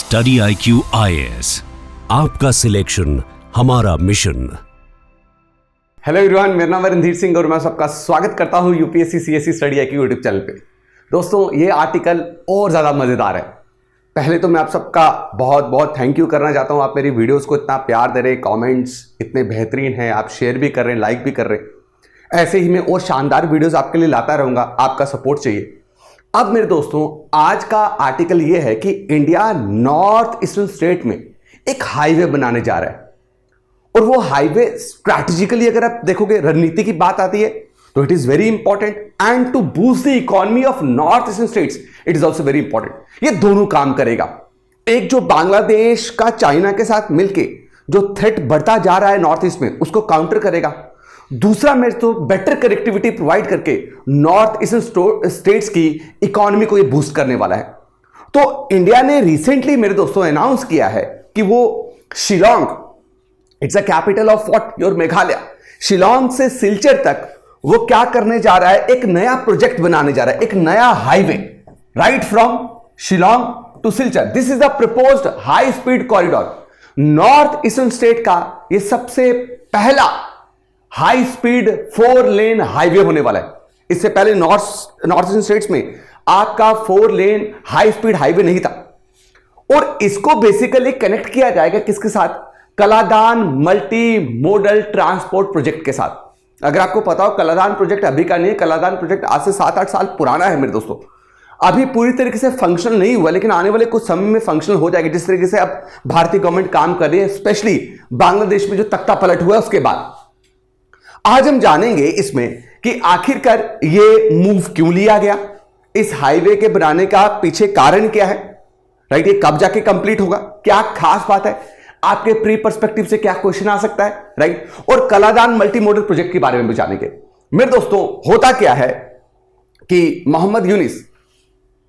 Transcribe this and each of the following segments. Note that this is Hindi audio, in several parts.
स्टडी IQ IAS, आपका सिलेक्शन हमारा मिशन। हेलो एवरीवन, मेरा नाम है रणधीर सिंह और मैं सबका स्वागत करता हूं UPSC CSC study IQ YouTube channel पे। दोस्तों, ये आर्टिकल और ज़्यादा मज़ेदार है। पहले तो मैं आप सबका बहुत बहुत थैंक यू करना चाहता हूं। आप मेरी वीडियोस को इतना प्यार दे रहे, कमेंट्स इतने बेहतरीन हैं, आप शेयर भी कर रहे हैं, लाइक भी कर रहे हैं। ऐसे ही मैं और शानदार वीडियोस आपके लिए लाता रहूँगा, आपका सपोर्ट चाहिए। अब मेरे दोस्तों, आज का आर्टिकल ये है कि इंडिया नॉर्थ ईस्टर्न स्टेट में एक हाईवे बनाने जा रहा है और वो हाईवे स्ट्रैटेजिकली अगर आप देखोगे, रणनीति की बात आती है तो it is very important and to boost the economy of north eastern states it is also very important. ये दोनों काम करेगा। एक जो बांग्लादेश का चाइना के साथ मिलके जो थ्रेट बढ़ता जा रहा है नॉर्थ ईस्ट में, उसको काउंटर करेगा। दूसरा मेरे तो बेटर कनेक्टिविटी प्रोवाइड करके नॉर्थ ईस्टर्न स्टेट्स की इकोनॉमी को ये बूस्ट करने वाला है। तो इंडिया ने रिसेंटली मेरे दोस्तों अनाउंस किया है कि वो Shillong, it's a capital of what, your Meghalaya, Shillong से सिलचर तक वो क्या करने जा रहा है, एक नया प्रोजेक्ट बनाने जा रहा है, एक नया highway right from Shillong to Silchar. This is the proposed high speed corridor. North eastern state का ये सबसे पहला हाई स्पीड 4 लेन हाईवे होने वाला है। इससे पहले नॉर्थ ईस्टर्न स्टेट्स में आपका 4 लेन हाई स्पीड हाईवे नहीं था। और इसको बेसिकली कनेक्ट किया जाएगा किसके साथ? Kaladan multi modal transport project के साथ। अगर आपको पता हो, कलादान प्रोजेक्ट अभी का नहीं है। कलादान प्रोजेक्ट आज से 7-8 साल पुराना है मेरे दोस्तों। अभी पूरी तरीके से फंक्शनल नहीं हुआ, लेकिन आने वाले कुछ समय में फंक्शनल हो जाएगी। जिस तरीके से अब भारतीय गवर्नमेंट काम कर रही है, स्पेशली बांग्लादेश में जो तख्ता पलट हुआ है उसके बाद। आज हम जानेंगे इसमें कि आखिरकार ये मूव क्यों लिया गया, इस हाईवे के बनाने का पीछे कारण क्या है, राइट? ये कब जाके कंप्लीट होगा, क्या खास बात है, आपके प्री पर्सपेक्टिव से क्या क्वेश्चन आ सकता है, राइट? और कलादान मल्टी मॉडल प्रोजेक्ट के बारे में भी जानेंगे। मेरे दोस्तों, होता क्या है कि मोहम्मद यूनिस,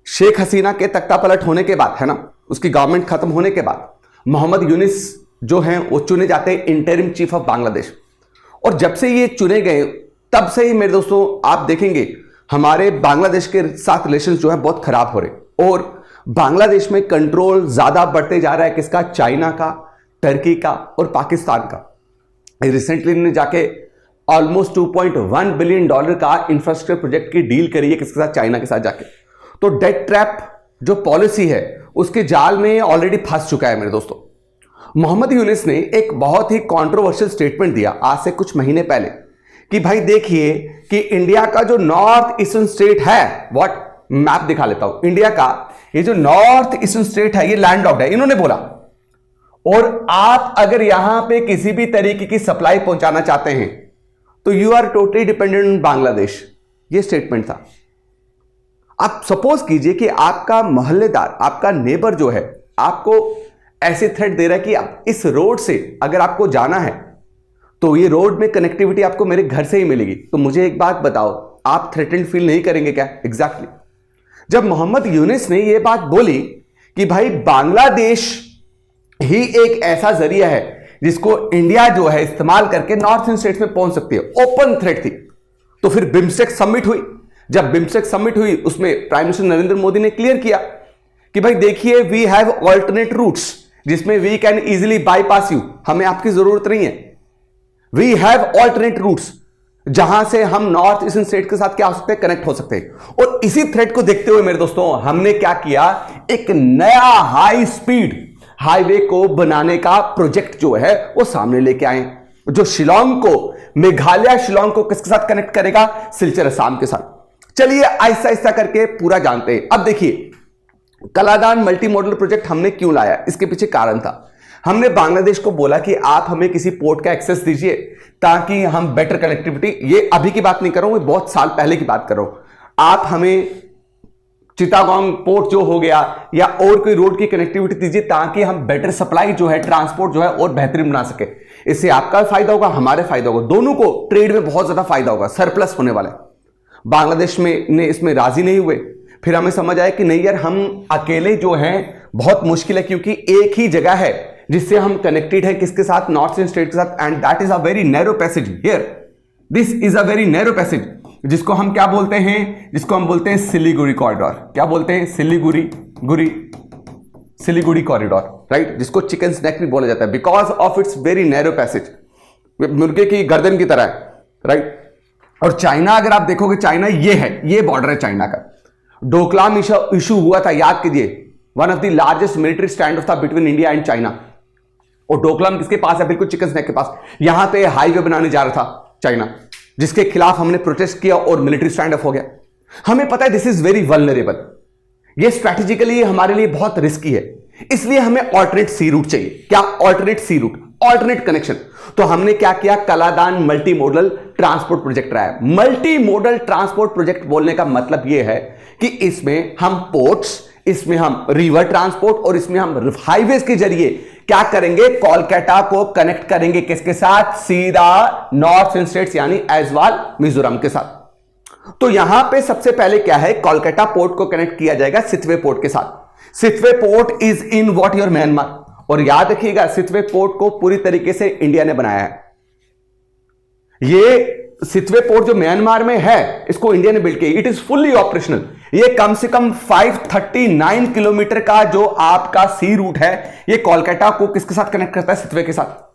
शेख हसीना के तख्ता पलट होने के बाद, है ना, उसकी गवर्नमेंट खत्म होने के बाद मोहम्मद यूनिस जो हैं वो चुने जाते हैं इंटरिम चीफ ऑफ बांग्लादेश। और जब से ये चुने गए तब से ही मेरे दोस्तों आप देखेंगे हमारे बांग्लादेश के साथ रिलेशन जो है बहुत खराब हो रहे, और बांग्लादेश में कंट्रोल ज्यादा बढ़ते जा रहा है किसका? चाइना का, टर्की का और पाकिस्तान का। रिसेंटली ने जाके ऑलमोस्ट $2.1 बिलियन का इंफ्रास्ट्रक्चर प्रोजेक्ट की डील करी है किसके साथ? चाइना के साथ जाके। तो डेट ट्रैप जो पॉलिसी है उसके जाल में ऑलरेडी फंस चुका है मेरे दोस्तों। मोहम्मद यूनिस ने एक बहुत ही कंट्रोवर्शियल स्टेटमेंट दिया आज से कुछ महीने पहले कि भाई देखिए कि इंडिया का जो नॉर्थ ईस्टर्न स्टेट है, व्हाट, मैप दिखा लेता हूं, इंडिया का ये जो नॉर्थ ईस्टर्न स्टेट है ये लैंडलॉक्ड है, इन्होंने बोला। और आप अगर यहां पे किसी भी तरीके की सप्लाई पहुंचाना चाहते हैं तो you are totally dependent on Bangladesh, ये स्टेटमेंट था। आप सपोज कीजिए कि आपका मोहल्लेदार, आपका नेबर जो है आपको ऐसे थ्रेट दे रहा है कि आप इस रोड से अगर आपको जाना है तो ये रोड में कनेक्टिविटी आपको मेरे घर से ही मिलेगी। तो मुझे एक बात बताओ, आप थ्रेटेंड फील नहीं करेंगे क्या? एग्जैक्टली जब मोहम्मद यूनिस ने ये बात बोली कि भाई बांग्लादेश ही एक ऐसा जरिया है जिसको इंडिया जो है इस्तेमाल करके नॉर्थ ईस्टर्न स्टेट्स में पहुंच सकती है, ओपन थ्रेट थी। तो फिर बिम्स्टेक समिट हुई। जब बिम्स्टेक समिट हुई उसमें प्राइम मिनिस्टर नरेंद्र मोदी ने क्लियर किया कि भाई देखिए, वी हैव ऑल्टरनेट रूट्स जिसमें we can easily bypass you, हमें आपकी जरूरत नहीं है। वी हैव ऑल्टरनेट रूट्स जहां से हम नॉर्थ ईस्टर्न स्टेट के साथ क्या हो सकते हैं, कनेक्ट हो सकते हैं। और इसी थ्रेट को देखते हुए मेरे दोस्तों हमने क्या किया, एक नया हाई स्पीड हाईवे को बनाने का प्रोजेक्ट जो है वो सामने लेके आए, जो शिलोंग को, मेघालय शिलोंग को किसके साथ कनेक्ट करेगा? सिलचर असम के साथ। चलिए आहिस्ता आहिस्ता करके पूरा जानते हैं। अब देखिए, कलादान मल्टी मॉडल प्रोजेक्ट हमने क्यों लाया, इसके पीछे कारण था। हमने बांग्लादेश को बोला कि आप हमें किसी पोर्ट का एक्सेस दीजिए ताकि हम बेटर कनेक्टिविटी, ये अभी की बात नहीं कर रहा हूं, बहुत साल पहले की बात कर रहा हूं, आप हमें चिटागोंग पोर्ट जो हो गया या और कोई रोड की कनेक्टिविटी दीजिए ताकि हम बेटर सप्लाई जो है, ट्रांसपोर्ट जो है और बेहतरीन बना सके। इससे आपका फायदा होगा, हमारे फायदा होगा, दोनों को ट्रेड में बहुत ज्यादा फायदा होगा, सरप्लस होने वाला है। बांग्लादेश में ने इसमें राजी नहीं हुए। फिर हमें समझ आया कि नहीं यार, हम अकेले जो हैं बहुत मुश्किल है, क्योंकि एक ही जगह है जिससे हम कनेक्टेड है किसके साथ? नॉर्थ ईस्टर्न स्टेट के साथ, and that is a very narrow passage here. This is a very narrow passage, जिसको हम क्या बोलते हैं? जिसको हम बोलते हैं सिलीगुड़ी कॉरिडोर। क्या बोलते हैं? सिलीगुड़ी सिलीगुड़ी कॉरिडोर, राइट, जिसको चिकन स्नैक भी बोला जाता है because of its very narrow passage, मुर्गे की गर्दन की तरह है, राइट। और चाइना, अगर आप देखोगे चाइना ये है, ये बॉर्डर है चाइना का। डोकलाम इशू हुआ था, याद कीजिए, one of the largest military stand of था बिटवीन इंडिया एंड चाइना। और डोकलाम किसके पास है? बिल्कुल चिकन स्नैक के पास। यहां पे हाईवे बनाने जा रहा था चाइना, जिसके खिलाफ हमने प्रोटेस्ट किया और मिलिट्री स्टैंड ऑफ हो गया। हमें पता है दिस इज वेरी वल्नरेबल, ये स्ट्रैटेजिकली हमारे लिए बहुत रिस्की है, इसलिए हमें ऑल्टरनेट सी रूट चाहिए। क्या? ऑल्टरनेट सी रूट, ऑल्टरनेट कनेक्शन। तो हमने क्या किया? Kaladan multi modal transport project रहा है। मल्टी मॉडल ट्रांसपोर्ट प्रोजेक्ट बोलने का मतलब यह है कि इसमें हम पोर्ट्स, इसमें हम रिवर ट्रांसपोर्ट और इसमें हम हाईवेज के जरिए क्या करेंगे? कोलकाता को कनेक्ट करेंगे किसके साथ? सीधा नॉर्थ स्टेट्स यानी ऐजवाल मिजोरम के साथ। तो यहां पे सबसे पहले क्या है? कोलकाता पोर्ट को कनेक्ट किया जाएगा सितवे पोर्ट के साथ। Sittwe port is in what your Myanmar. और याद रखिएगा, सितवे पोर्ट को पूरी तरीके से इंडिया ने बनाया है। ये सितवे पोर्ट जो म्यांमार में है, इसको इंडिया ने बिल्ड किया। It is fully operational. ये कम से कम 539 किलोमीटर का जो आपका सी रूट है, ये कोलकाता को किसके साथ कनेक्ट करता है? सितवे के साथ।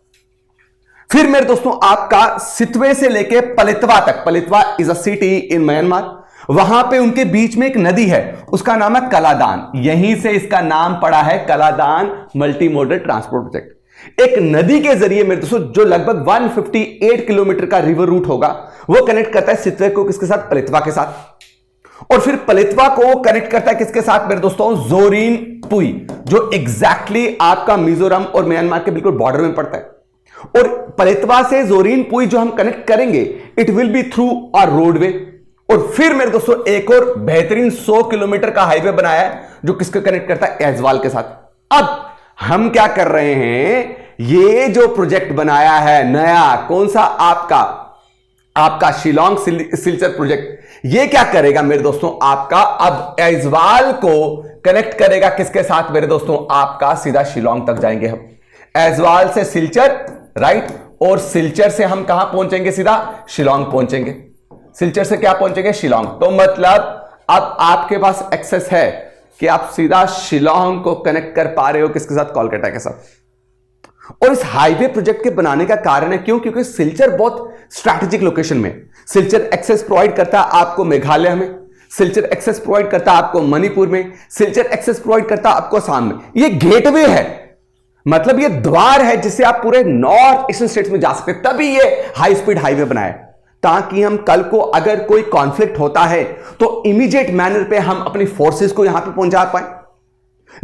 फिर मेरे दोस्तों, आपका सितवे से लेके पलितवा तक, Paletwa is a city in Myanmar, वहां पे उनके बीच में एक नदी है, उसका नाम है कलादान। यहीं से इसका नाम पड़ा है Kaladan multi modal transport project. एक नदी के जरिए मेरे दोस्तों, जो लगभग 158 किलोमीटर का रिवर रूट होगा, वो कनेक्ट करता है सितवे को किसके साथ? पलितवा के साथ। और फिर पलितवा को कनेक्ट करता है किसके साथ मेरे दोस्तों? जोरीन पुई, जो एग्जैक्टली आपका मिजोरम और म्यांमार के बिल्कुल बॉर्डर में पड़ता है। और पलितवा से जोरीन पुई जो हम कनेक्ट करेंगे, it will B through a roadway. और फिर मेरे दोस्तों, एक और बेहतरीन 100 किलोमीटर का हाईवे बनाया है, जो किसको कनेक्ट करता है? ऐजवाल के साथ। अब हम क्या कर रहे हैं? ये जो प्रोजेक्ट बनाया है नया, कौन सा? आपका शिलोंग सिलचर प्रोजेक्ट, ये क्या करेगा मेरे दोस्तों? आपका अब ऐजवाल को कनेक्ट करेगा किसके साथ मेरे दोस्तों? आपका सीधा शिलोंग तक जाएंगे हम। ऐजवाल से सिलचर, राइट, और सिलचर से हम कहां पहुंचेंगे? सीधा शिलोंग पहुंचेंगे। सिलचर से क्या पहुंचेंगे? शिलोंग। तो मतलब अब आपके पास एक्सेस है कि आप सीधा शिलोंग को कनेक्ट कर पा रहे हो किसके साथ? कोलकाता के साथ। और इस हाईवे प्रोजेक्ट के बनाने का कारण है क्यों? क्योंकि सिलचर बहुत स्ट्रैटेजिक लोकेशन में। सिलचर एक्सेस प्रोवाइड करता है आपको मेघालय में, सिलचर एक्सेस प्रोवाइड करता है आपको मणिपुर में, सिलचर एक्सेस प्रोवाइड करता है आपको असम में। ये गेटवे है, मतलब ये द्वार है जिससे आप पूरे नॉर्थ ईस्टर्न स्टेट्स में जा सकते। तभी ये हाई स्पीड हाईवे बनाया, ताकि हम कल को अगर कोई कॉन्फ्लिक्ट होता है तो इमीडिएट मैनर पे हम अपनी फोर्सेस को यहां पे पहुंचा पाए,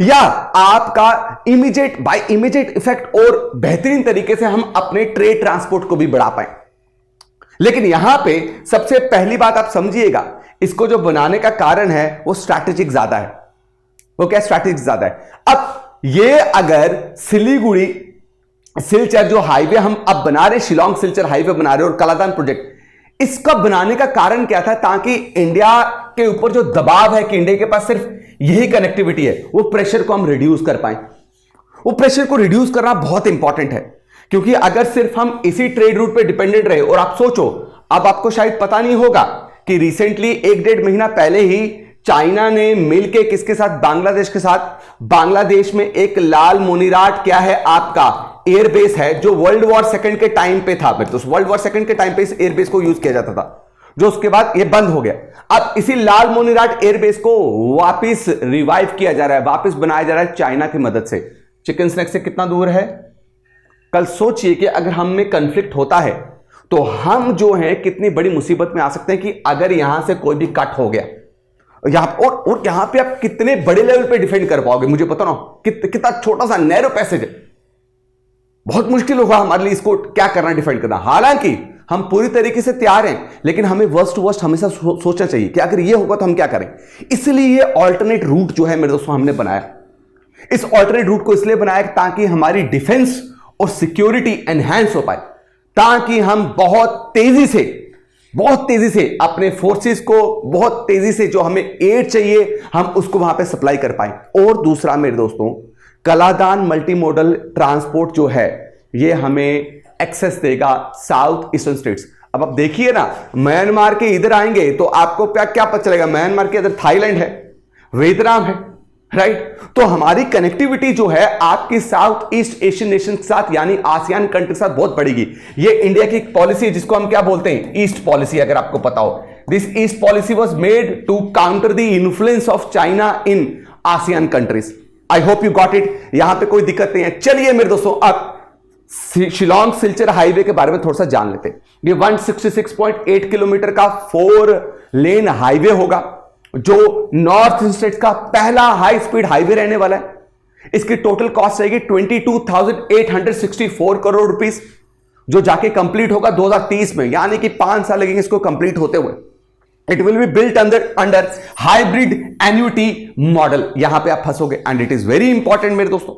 या आपका इमीडिएट बाय इमीडिएट इफेक्ट और बेहतरीन तरीके से हम अपने ट्रेड ट्रांसपोर्ट को भी बढ़ा पाए। लेकिन यहां पे सबसे पहली बात आप समझिएगा, इसको जो बनाने का कारण है वो स्ट्रैटेजिक ज्यादा है। वो क्या? स्ट्रैटेजिक ज्यादा है। अब ये अगर सिलीगुड़ी सिलचर जो हाईवे हम अब बना रहे, शिलोंग सिलचर हाईवे बना रहे और कलादान प्रोजेक्ट, इसका बनाने का कारण क्या था? ताकि इंडिया के ऊपर जो दबाव है कि इंडिया के पास सिर्फ यही कनेक्टिविटी है, वो प्रेशर को हम रिड्यूस कर पाए। वो प्रेशर को रिड्यूस करना बहुत इंपॉर्टेंट है, क्योंकि अगर सिर्फ हम इसी ट्रेड रूट पे डिपेंडेंट रहे, और आप सोचो, अब आपको शायद पता नहीं होगा कि रिसेंटली 1-1.5 महीना पहले ही चाइना ने मिलकर किसके साथ? बांग्लादेश के साथ। बांग्लादेश में एक लाल मोनिराट क्या है? आपका एयरबेस है, जो वर्ल्ड वॉर सेकंड के टाइम पे था। तो वर्ल्ड वॉर सेकंड के टाइम पे इस एयरबेस को यूज किया जाता था, जो उसके बाद ये बंद हो गया। अब इसी लाल मोनिराट एयरबेस को वापस रिवाइव किया जा रहा है, वापस बनाया जा रहा है चाइना की मदद से। चिकन स्नैक से कितना दूर है? कल सोचिए कि अगर हम में कंफ्लिक्ट होता है तो हम जो है कितनी बड़ी मुसीबत में आ सकते हैं, कि अगर यहां से कोई भी कट हो गया और यहां पे आप कितने बड़े लेवल पे डिफेंड कर पाओगे? मुझे पता ना कितना छोटा सा नैरो पैसेज है, बहुत मुश्किल होगा हमारे लिए इसको क्या करना, डिफेंड करना। हालांकि हम पूरी तरीके से तैयार हैं, लेकिन हमें वर्स्ट टू वर्स्ट हमेशा सोचना चाहिए कि अगर ये होगा तो हम क्या करें। इसलिए ये ऑल्टरनेट रूट जो है मेरे दोस्तों हमने बनाया। इस ऑल्टरनेट रूट को इसलिए बनाया ताकि हमारी डिफेंस और सिक्योरिटी एनहांस हो पाए, ताकि हम बहुत तेजी से अपने फोर्सेस को बहुत तेजी से जो हमें एड चाहिए हम उसको वहां पे सप्लाई कर पाए। और दूसरा मेरे दोस्तों, कलादान मल्टी मॉडल ट्रांसपोर्ट जो है ये हमें एक्सेस देगा साउथ ईस्टर्न स्टेट्स। अब आप देखिए ना, म्यांमार के इधर आएंगे तो आपको क्या पता चलेगा? म्यांमार के इधर थाईलैंड है, वियतनाम है, राइट। तो हमारी कनेक्टिविटी जो है आपकी साउथ ईस्ट एशियन नेशन के साथ यानी आसियान कंट्री के साथ बहुत बढ़ेगी। ये इंडिया की एक पॉलिसी है जिसको हम क्या बोलते हैं, ईस्ट पॉलिसी, अगर आपको पता हो। This east policy was made to counter the influence of China in ASEAN countries. I hope you got it, यहां पे कोई दिक्कत नहीं है। चलिए मेरे दोस्तों अब शिलोंग सिलचर हाईवे के बारे में थोड़ा सा जान लेते हैं। ये 166.8 किलोमीटर का 4 लेन हाईवे होगा जो नॉर्थ स्टेट का पहला हाई स्पीड हाईवे रहने वाला है। इसकी टोटल कॉस्ट रहेगी 22,864 करोड़ रुपीस, जो जाके कंप्लीट होगा 2030 में, यानी कि 5 साल लगेंगे इसको कंप्लीट होते हुए। It will be built under hybrid annuity model. यहां पे आप फंसोगे and it is very important मेरे दोस्तों,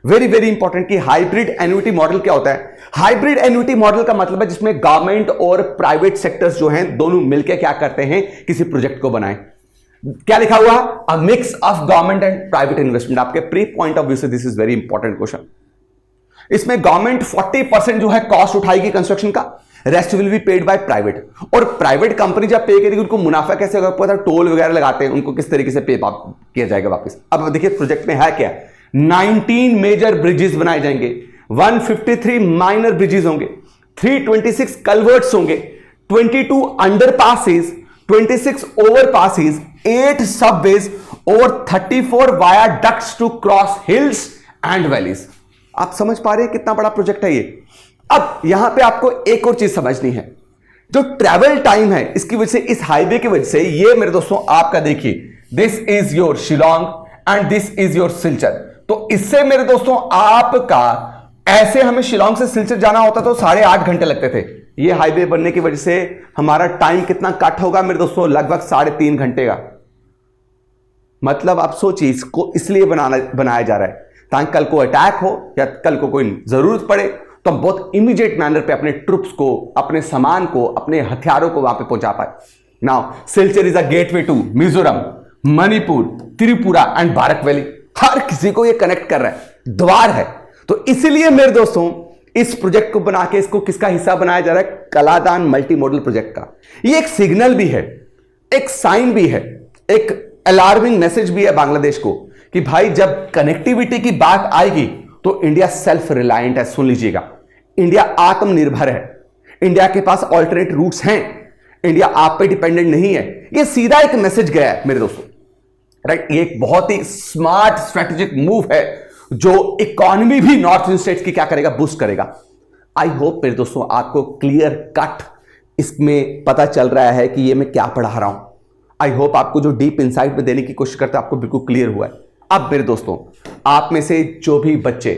वेरी वेरी इंपॉर्टेंट कि हाइब्रिड एन्युटी मॉडल क्या होता है। हाइब्रिड एन्युटी मॉडल का मतलब है जिसमें गवर्नमेंट और प्राइवेट सेक्टर्स जो हैं दोनों मिलकर क्या करते हैं, किसी प्रोजेक्ट को बनाएं। क्या लिखा हुआ, अ mix of government and private investment. आपके प्री पॉइंट ऑफ व्यू से this is very important question. इसमें गवर्नमेंट 40% जो है कॉस्ट उठाएगी कंस्ट्रक्शन का, rest will be paid by private. और प्राइवेट कंपनी जब पे करेगी उनको मुनाफा कैसे होगा, पता टोल वगैरह लगाते हैं, उनको किस तरीके से पे किया जाएगा वापस। अब देखिए प्रोजेक्ट में है क्या, 19 मेजर ब्रिजेस बनाए जाएंगे, 153 माइनर ब्रिजेस होंगे, 326 कल्वर्ट्स होंगे, 22 अंडरपासेस, 26 ओवरपासेस, 8 सबवेज और 34 viaducts to cross hills and valleys. आप समझ पा रहे हैं कितना बड़ा प्रोजेक्ट है ये। अब यहां पे आपको एक और चीज समझनी है, जो ट्रैवल टाइम है इसकी वजह से, इस हाईवे की वजह से, ये मेरे दोस्तों आपका देखिए, this is your Shillong and this is your Silchar. तो इससे मेरे दोस्तों आपका, ऐसे हमें शिलोंग से सिलचर जाना होता तो 8.5 घंटे लगते थे। ये हाईवे बनने की वजह से हमारा टाइम कितना कट होगा मेरे दोस्तों, लगभग 3.5 घंटे का। मतलब आप सोचिए, इसको इसलिए बनाया जा रहा है ताकि कल को अटैक हो या कल को कोई जरूरत पड़े तो हम बहुत इमीडिएट मैनर पे अपने ट्रुप्स को, अपने सामान को, अपने हथियारों को वहां पे पहुंचा पाए। Now Silchar is a gateway to Mizoram, Manipur, Tripura and Barak valley. हर किसी को ये कनेक्ट कर रहा है, द्वार है। तो इसलिए मेरे दोस्तों इस प्रोजेक्ट को बना के इसको किसका हिस्सा बनाया जा रहा है, कलादान मल्टी मॉडल प्रोजेक्ट का। ये एक सिग्नल भी है, एक साइन भी है, एक अलार्मिंग मैसेज भी है बांग्लादेश को कि भाई जब कनेक्टिविटी की बात आएगी तो इंडिया सेल्फ रिलायंट है। सुन लीजिएगा, इंडिया आत्मनिर्भर है, इंडिया के पास ऑल्टरनेट रूट्स हैं, इंडिया आप पे डिपेंडेंट नहीं है। ये सीधा एक मैसेज गया है मेरे दोस्तों, राइट। ये एक बहुत ही स्मार्ट स्ट्रेटेजिक मूव है जो इकोनॉमी भी नॉर्थ ईस्ट स्टेट्स की क्या करेगा, बूस्ट करेगा। आई होप मेरे दोस्तों आपको क्लियर कट इसमें पता चल रहा है कि ये मैं क्या पढ़ा रहा हूं। आई होप आपको जो डीप इनसाइट में देने की कोशिश करता है आपको बिल्कुल क्लियर हुआ है। अब मेरे दोस्तों आप में से जो भी बच्चे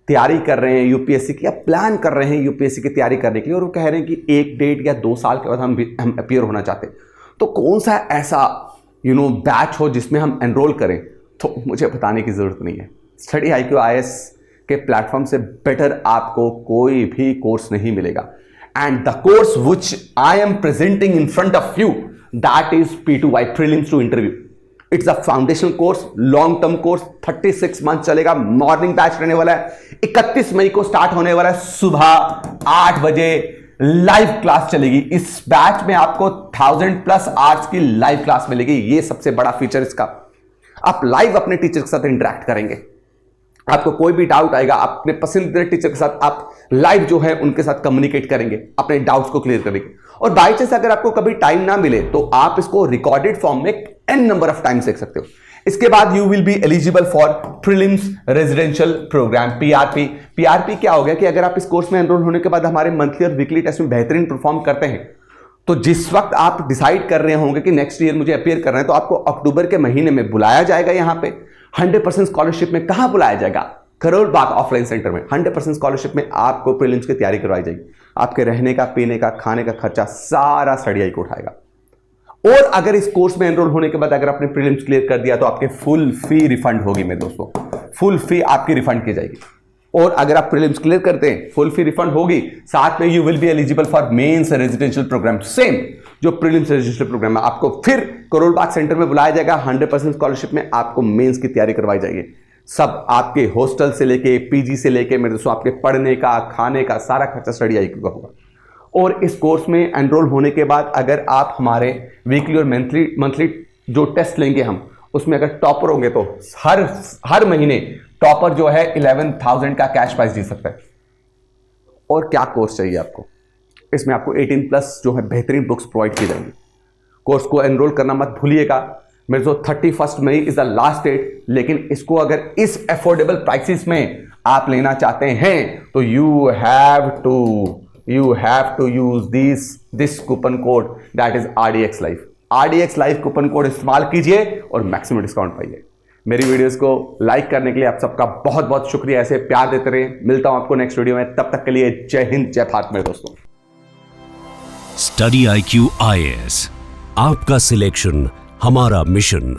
तैयारी कर रहे हैं यूपीएससी की या प्लान कर रहे हैं यूपीएससी की तैयारी करने के लिए और वो कह रहे हैं कि 1, 1.5 या 2 साल के बाद हम अपीयर होना चाहते हैं, तो कौन सा ऐसा बैच हो जिसमें हम एनरोल करें, तो मुझे बताने की जरूरत नहीं है। स्टडी IQ IAS के प्लेटफॉर्म से बेटर आपको कोई भी कोर्स नहीं मिलेगा। And the course which I am presenting in front of you, that is P2Y, prelims to interview. It's a foundational course, long term course, 36 month चलेगा। मॉर्निंग बैच रहने वाला है, 31 मई को स्टार्ट होने वाला है, सुबह 8 बजे लाइव क्लास चलेगी। इस बैच में आपको 1000+ आवर्स की लाइव क्लास मिलेगी। ये सबसे बड़ा फीचर इसका, आप लाइव अपने टीचर के साथ इंटरेक्ट करेंगे। आपको कोई भी डाउट आएगा, अपने पसंदीदा टीचर के साथ आप लाइव जो है उनके साथ कम्युनिकेट करेंगे, अपने डाउट्स को क्लियर करेंगे। और बाई चांस अगर आपको कभी टाइम ना मिले तो आप इसको रिकॉर्डेड फॉर्म में n नंबर ऑफ टाइम्स देख सकते हो। इसके बाद you will be eligible for prelims residential programme, PRP। PRP क्या हो गया कि अगर आप इस कोर्स में एनरोल होने के बाद हमारे मंथली और वीकली टेस्ट में बेहतरीन परफॉर्म करते हैं तो जिस वक्त आप डिसाइड कर रहे होंगे कि नेक्स्ट ईयर मुझे अपीयर करना है, तो आपको अक्टूबर के महीने में बुलाया जाएगा। यहां पे 100% स्कॉलरशिप में कहां बुलाया जाएगा, करोल बाग ऑफलाइन सेंटर में 100% स्कॉलरशिप में आपको प्रीलिम्स की तैयारी करवाई जाएगी। आपके रहने का, पीने का, खाने का खर्चा सारा स्टडी IQ उठाएगा। और अगर इस कोर्स में एनरोल होने के बाद अगर आपने प्रीलिम्स क्लियर कर दिया तो आपके फुल फी रिफंड होगी मेरे दोस्तों, फुल फी आपकी रिफंड की जाएगी। और अगर आप प्रीलिम्स क्लियर करते हैं फुल फी रिफंड होगी, साथ में you will be eligible for mains residential programme, same जो प्रीलिम्स रेजिडेंशियल प्रोग्राम है। आपको फिर करोल बाग सेंटर में बुलाया जाएगा, 100% स्कॉलरशिप में आपको मेंस की तैयारी करवाई जाएगी। सब आपके हॉस्टल से लेके PG से लेके मेरे दोस्तों आपके पढ़ने का, खाने का सारा खर्चा स्टडी IQ का होगा। और इस कोर्स में एनरोल होने के बाद अगर आप हमारे वीकली और मंथली जो टेस्ट लेंगे हम उसमें अगर टॉपर होंगे तो हर महीने टॉपर जो है 11,000 का कैश प्राइज जीत सकता है। और क्या कोर्स चाहिए आपको, इसमें आपको 18+ जो है बेहतरीन बुक्स प्रोवाइड की जाएंगी। कोर्स को एनरोल करना मत भूलिएगा। मेरे जो 31 May is the last date, लेकिन इसको अगर इस अफोर्डेबल प्राइसेस में आप लेना चाहते हैं तो you have to use this coupon code, that is RDX Life। RDX Life coupon code इस्तेमाल कीजिए और मैक्सिमम डिस्काउंट पाइए। मेरी वीडियोस को लाइक करने के लिए आप सबका बहुत बहुत शुक्रिया। ऐसे प्यार देते रहे। मिलता हूं आपको नेक्स्ट वीडियो में, तब तक के लिए जय हिंद जय भारत मेरे दोस्तों। स्टडी IQ IAS, आपका सिलेक्शन हमारा मिशन।